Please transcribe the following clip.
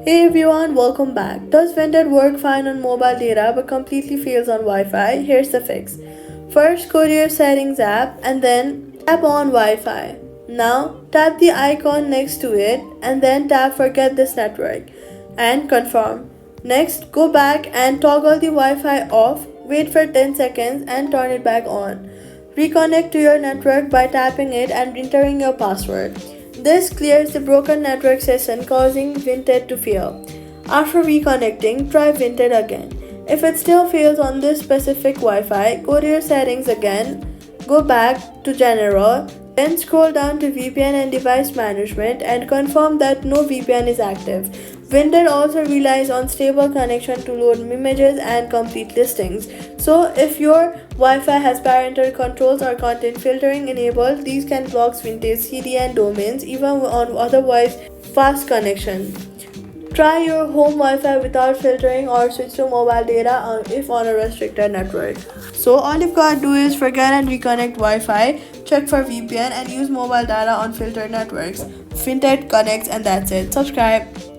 Hey everyone, welcome back. Does Vinted work fine on mobile data but completely fails on Wi-Fi? Here's the fix. First, go to your settings app and then tap on Wi-Fi. Now, tap the icon next to it and then tap forget this network and confirm. Next, go back and toggle the Wi-Fi off, wait for 10 seconds and turn it back on. Reconnect to your network by tapping it and entering your password. This clears the broken network session causing Vinted to fail. After reconnecting, try Vinted again. If it still fails on this specific Wi-Fi, go to your settings again, go back to General, then scroll down to VPN and device management and confirm that no VPN is active. Vinted also relies on stable connection to load images and complete listings. So if your Wi-Fi has parental controls or content filtering enabled, these can block Vinted's CDN domains even on otherwise fast connection. Try your home Wi-Fi without filtering or switch to mobile data if on a restricted network. So all you've got to do is forget and reconnect Wi-Fi, check for VPN and use mobile data on filtered networks. Vinted connects and that's it. Subscribe.